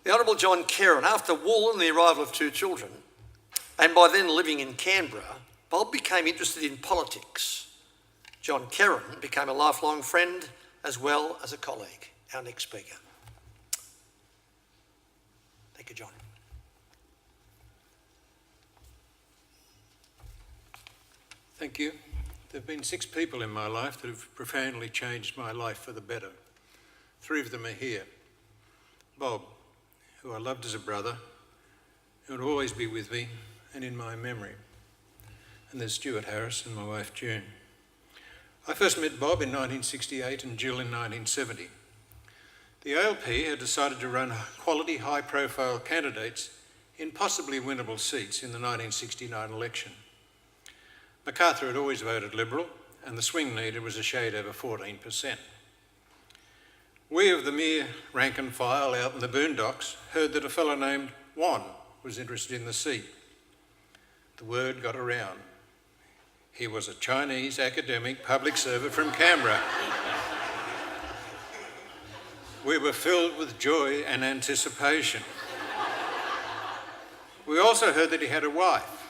The Honourable John Kerin, after Wool and the arrival of 2 children, and by then living in Canberra, Bob became interested in politics. John Kerin became a lifelong friend as well as a colleague. Our next speaker. Thank you, John. Thank you. There have been 6 people in my life that have profoundly changed my life for the better. 3 of them are here. Bob, who I loved as a brother, who would always be with me and in my memory. And there's Stuart Harris and my wife June. I first met Bob in 1968 and Jill in 1970. The ALP had decided to run quality, high-profile candidates in possibly winnable seats in the 1969 election. MacArthur had always voted Liberal, and the swing leader was a shade over 14%. We of the mere rank and file out in the boondocks heard that a fellow named Whan was interested in the seat. The word got around. He was a Chinese academic public servant from Canberra. We were filled with joy and anticipation. We also heard that he had a wife.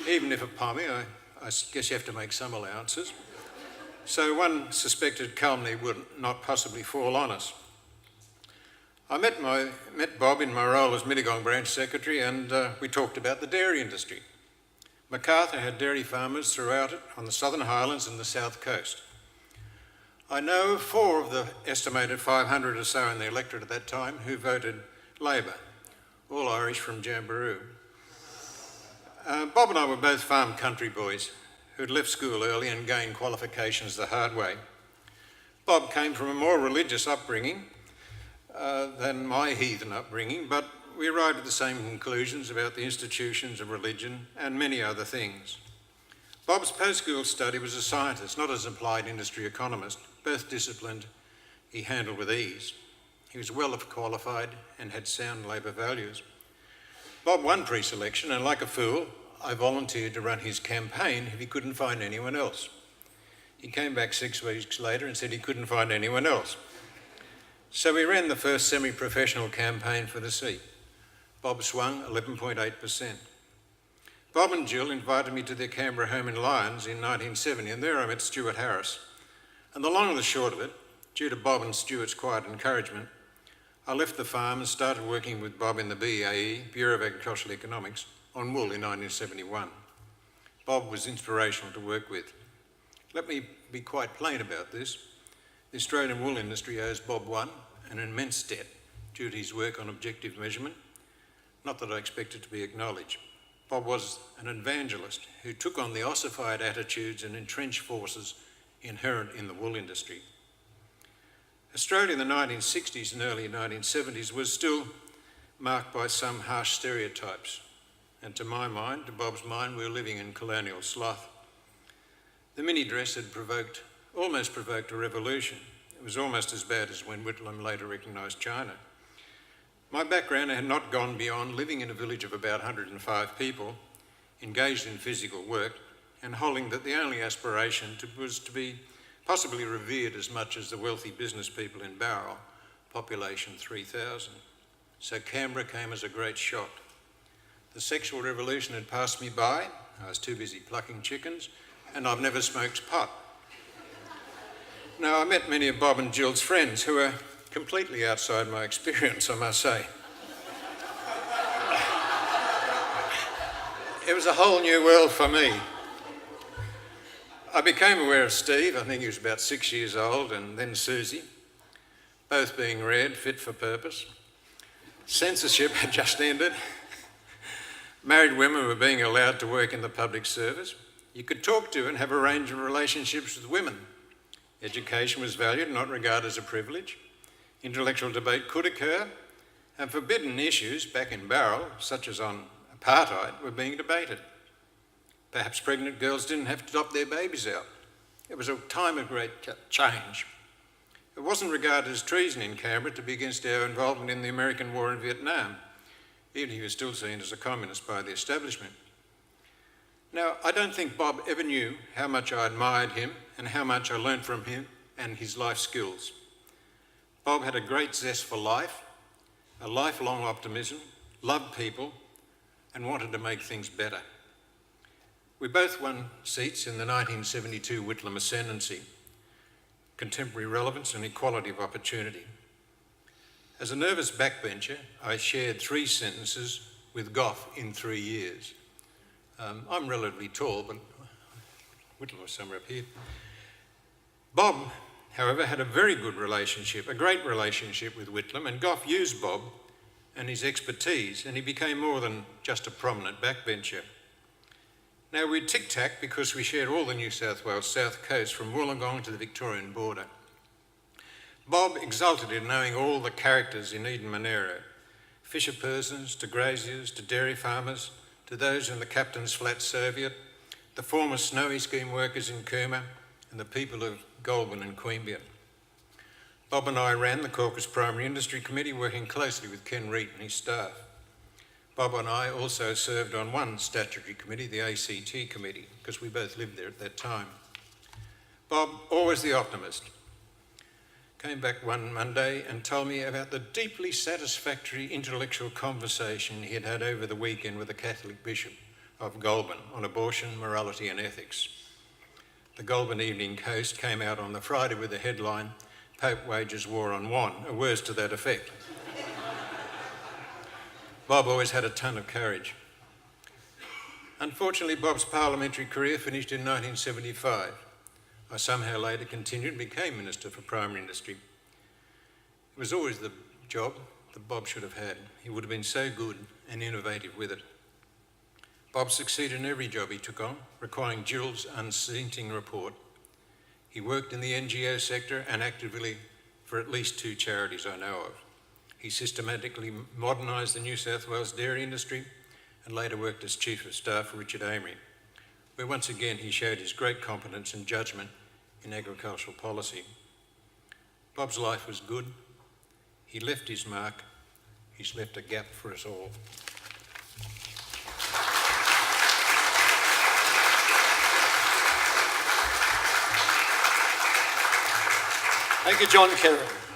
Even if a pommy, I guess you have to make some allowances. So one suspected calumny would not possibly fall on us. I met Bob in my role as Mittagong Branch Secretary, and we talked about the dairy industry. MacArthur had dairy farmers throughout it on the Southern Highlands and the South Coast. I know of 4 of the estimated 500 or so in the electorate at that time who voted Labor, all Irish from Jamberoo. Bob and I were both farm country boys who'd left school early and gained qualifications the hard way. Bob came from a more religious upbringing than my heathen upbringing, but we arrived at the same conclusions about the institutions of religion and many other things. Bob's post-school study was as a scientist, not as an applied industry economist. Both disciplined he handled with ease. He was well qualified and had sound Labor values. Bob won pre-selection, and like a fool, I volunteered to run his campaign if he couldn't find anyone else. He came back 6 weeks later and said he couldn't find anyone else. So we ran the first semi-professional campaign for the seat. Bob swung 11.8%. Bob and Jill invited me to their Canberra home in Lyons in 1970, and there I met Stuart Harris. And the long and the short of it, due to Bob and Stuart's quiet encouragement, I left the farm and started working with Bob in the BAE, Bureau of Agricultural Economics, on wool in 1971. Bob was inspirational to work with. Let me be quite plain about this. The Australian wool industry owes Bob Whan an immense debt due to his work on objective measurement, not that I expect it to be acknowledged. Bob was an evangelist who took on the ossified attitudes and entrenched forces inherent in the wool industry. Australia in the 1960s and early 1970s was still marked by some harsh stereotypes, and to my mind, to Bob's mind, we were living in colonial sloth. The mini dress had almost provoked a revolution. It was almost as bad as when Whitlam later recognised China. My background had not gone beyond living in a village of about 105 people, engaged in physical work, and holding that the only aspiration was to be possibly revered as much as the wealthy business people in Bowral, population 3,000. So Canberra came as a great shock. The sexual revolution had passed me by. I was too busy plucking chickens, and I've never smoked pot. Now, I met many of Bob and Jill's friends who were completely outside my experience, I must say. It was a whole new world for me. I became aware of Steve, I think he was about 6 years old, and then Susie, both being reared, fit for purpose. Censorship had just ended. Married women were being allowed to work in the public service. You could talk to and have a range of relationships with women. Education was valued, not regarded as a privilege. Intellectual debate could occur, and forbidden issues back in Bowral, such as on apartheid, were being debated. Perhaps pregnant girls didn't have to adopt their babies out. It was a time of great change. It wasn't regarded as treason in Canberra to be against our involvement in the American war in Vietnam, even if he was still seen as a communist by the establishment. Now, I don't think Bob ever knew how much I admired him and how much I learned from him and his life skills. Bob had a great zest for life a lifelong optimism, loved people, and wanted to make things better. We both won seats in the 1972 Whitlam Ascendancy, contemporary relevance and equality of opportunity. As a nervous backbencher, I shared 3 sentences with Gough in 3 years. I'm relatively tall, but Whitlam was somewhere up here. Bob, however, had a very good relationship, a great relationship with Whitlam, and Gough used Bob and his expertise, and he became more than just a prominent backbencher. Now, we'd tic-tac because we shared all the New South Wales south coast from Wollongong to the Victorian border. Bob exulted in knowing all the characters in Eden Monero, fisher persons to graziers to dairy farmers to those in the Captain's Flat Soviet, the former Snowy Scheme workers in Cooma and the people of Goulburn and Queanbeyan. Bob and I ran the Caucus Primary Industry Committee, working closely with Ken Reid and his staff. Bob and I also served on one statutory committee, the ACT committee, because we both lived there at that time. Bob, always the optimist, came back one Monday and told me about the deeply satisfactory intellectual conversation he had had over the weekend with the Catholic Bishop of Goulburn on abortion, morality and ethics. The Goulburn Evening Post came out on the Friday with the headline, "Pope wages war on Whan," or words to that effect. Bob always had a ton of courage. Unfortunately, Bob's parliamentary career finished in 1975. I somehow later continued and became Minister for Primary Industry. It was always the job that Bob should have had. He would have been so good and innovative with it. Bob succeeded in every job he took on, requiring Jill's unceasing report. He worked in the NGO sector and actively for at least 2 charities I know of. He systematically modernised the New South Wales dairy industry and later worked as Chief of Staff for Richard Amery, where once again he showed his great competence and judgment in agricultural policy. Bob's life was good. He left his mark. He's left a gap for us all. Thank you, John Kerin.